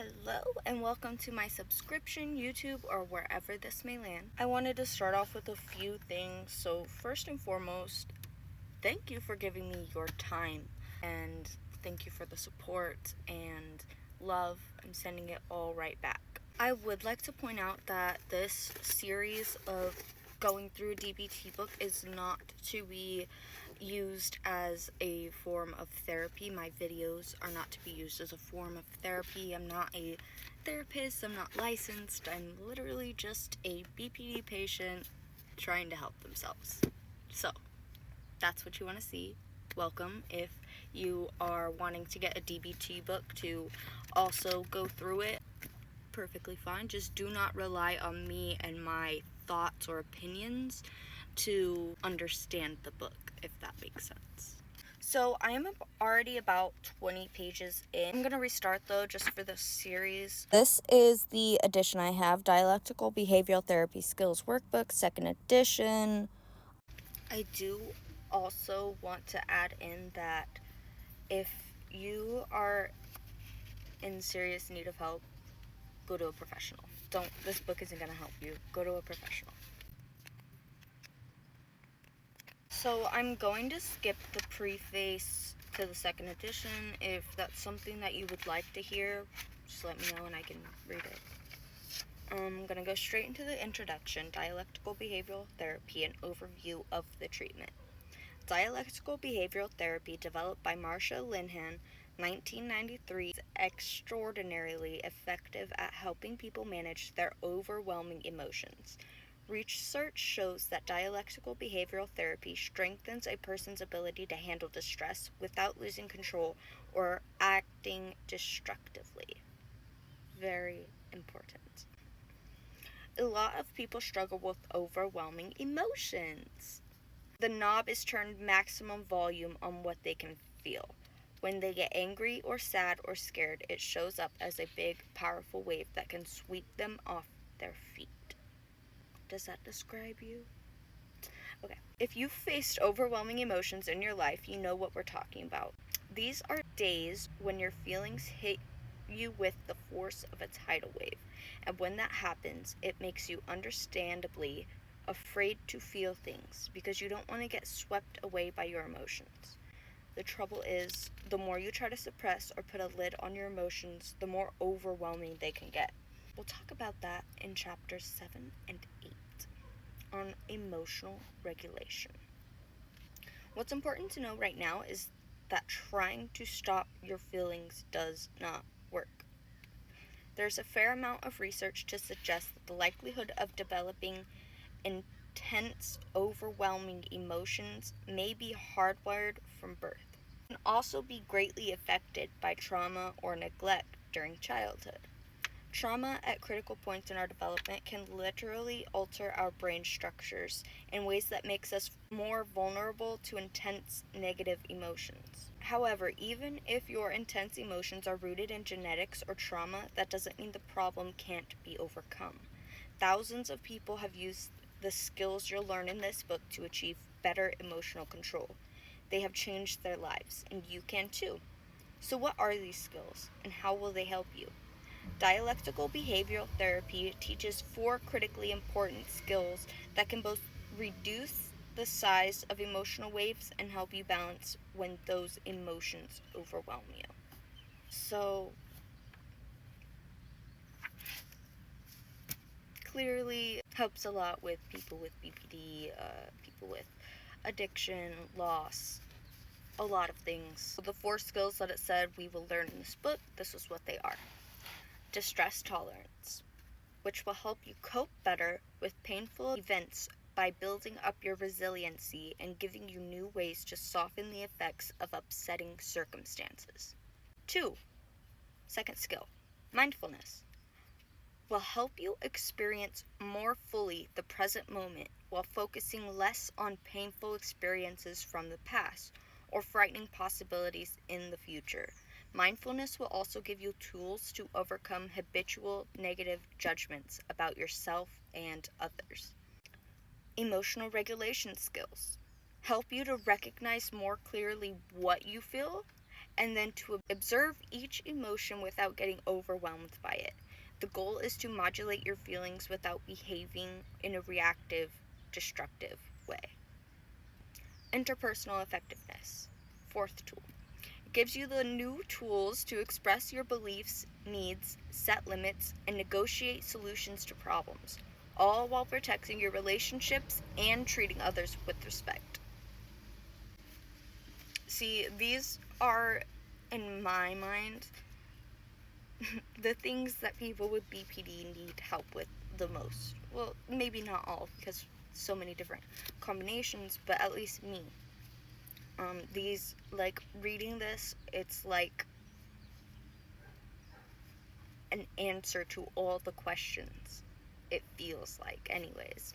Hello and welcome to my subscription, YouTube, or wherever this may land. I wanted to start off with a few things. So first and foremost, thank you for giving me your time and thank you for the support and love. I'm sending it all right back. I would like to point out that this series of going through a DBT book is not to be used as a form of therapy. My videos are not to be used as a form of therapy. I'm not a therapist, I'm not licensed, I'm literally just a BPD patient trying to help themselves. So, that's what you want to see. Welcome. If you are wanting to get a DBT book to also go through it, perfectly fine. Just do not rely on me and my thoughts or opinions to understand the book, if that makes sense. So I am already about 20 pages in. I'm going to restart though just for the series. This is the edition I have, Dialectical Behavioral Therapy Skills Workbook, 2nd edition. I do also want to add in that if you are in serious need of help, go to a professional. This book isn't going to help you. Go to a professional. So I'm going to skip the preface to the 2nd edition. If that's something that you would like to hear, just let me know and I can read it. I'm going to go straight into the introduction, Dialectical Behavioral Therapy, an overview of the treatment. Dialectical behavioral therapy, developed by Marcia Linehan, 1993, is extraordinarily effective at helping people manage their overwhelming emotions. Research shows that dialectical behavioral therapy strengthens a person's ability to handle distress without losing control or acting destructively. Very important. A lot of people struggle with overwhelming emotions. The knob is turned maximum volume on what they can feel. When they get angry or sad or scared, it shows up as a big, powerful wave that can sweep them off their feet. Does that describe you? Okay. If you've faced overwhelming emotions in your life, you know what we're talking about. These are days when your feelings hit you with the force of a tidal wave. And when that happens, it makes you understandably afraid to feel things because you don't want to get swept away by your emotions. The trouble is, the more you try to suppress or put a lid on your emotions, the more overwhelming they can get. We'll talk about that in chapters 7 and 8 on emotional regulation. What's important to know right now is that trying to stop your feelings does not work. There's a fair amount of research to suggest that the likelihood of developing intense, overwhelming emotions may be hardwired from birth. It can also be greatly affected by trauma or neglect during childhood. Trauma at critical points in our development can literally alter our brain structures in ways that makes us more vulnerable to intense negative emotions. However, even if your intense emotions are rooted in genetics or trauma, that doesn't mean the problem can't be overcome. Thousands of people have used the skills you'll learn in this book to achieve better emotional control. They have changed their lives, and you can too. So what are these skills, and how will they help you? Dialectical behavioral therapy teaches 4 critically important skills that can both reduce the size of emotional waves and help you balance when those emotions overwhelm you. So, clearly helps a lot with people with BPD, people with addiction, loss, a lot of things. So the 4 skills that it said we will learn in this book, this is what they are. Distress tolerance, which will help you cope better with painful events by building up your resiliency and giving you new ways to soften the effects of upsetting circumstances. 2. Second skill, mindfulness, will help you experience more fully the present moment while focusing less on painful experiences from the past or frightening possibilities in the future. Mindfulness will also give you tools to overcome habitual negative judgments about yourself and others. Emotional regulation skills help you to recognize more clearly what you feel and then to observe each emotion without getting overwhelmed by it. The goal is to modulate your feelings without behaving in a reactive, destructive way. Interpersonal effectiveness. Fourth tool. It gives you the new tools to express your beliefs, needs, set limits, and negotiate solutions to problems, all while protecting your relationships and treating others with respect. See, these are, in my mind, the things that people with BPD need help with the most. Well, maybe not all, because so many different combinations, but at least me. These, like, reading this, it's like an answer to all the questions. It feels like, anyways.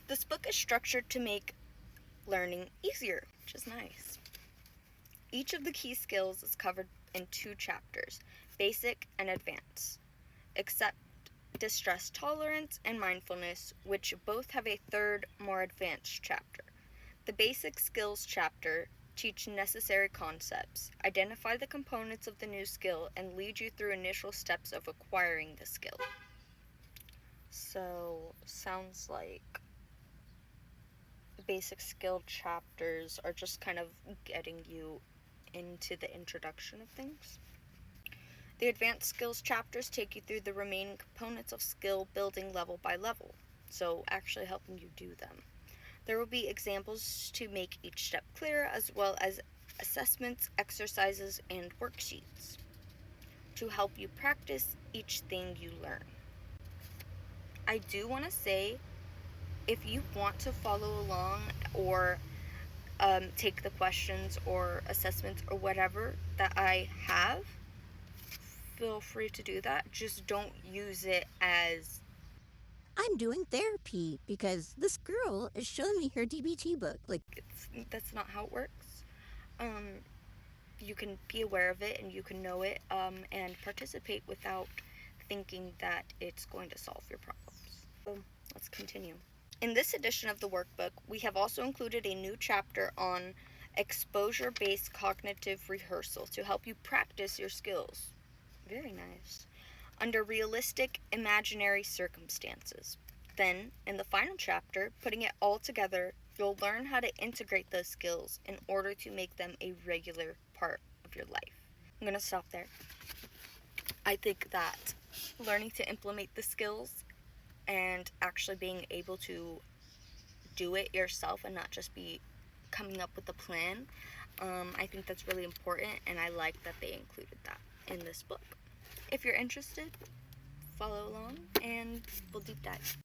This book is structured to make learning easier, which is nice. Each of the key skills is covered in 2 chapters, basic and advanced, except distress tolerance and mindfulness, which both have a 3rd, more advanced chapter. The basic skills chapter teach necessary concepts, identify the components of the new skill, and lead you through initial steps of acquiring the skill. So, sounds like the basic skill chapters are just kind of getting you into the introduction of things. The advanced skills chapters take you through the remaining components of skill building level by level, so actually helping you do them. There will be examples to make each step clear, as well as assessments, exercises, and worksheets to help you practice each thing you learn. I do want to say, if you want to follow along or take the questions or assessments or whatever that I have, feel free to do that. Just don't use it as I'm doing therapy because this girl is showing me her DBT book. that's not how it works. You can be aware of it and you can know it and participate without thinking that it's going to solve your problems. So let's continue. In this edition of the workbook, we have also included a new chapter on exposure-based cognitive rehearsal to help you practice your skills. Very nice. Under realistic imaginary circumstances. Then, in the final chapter, putting it all together, you'll learn how to integrate those skills in order to make them a regular part of your life. I'm going to stop there. I think that learning to implement the skills and actually being able to do it yourself and not just be coming up with a plan, I think that's really important, and I like that they included that in this book. If you're interested, follow along and we'll deep dive.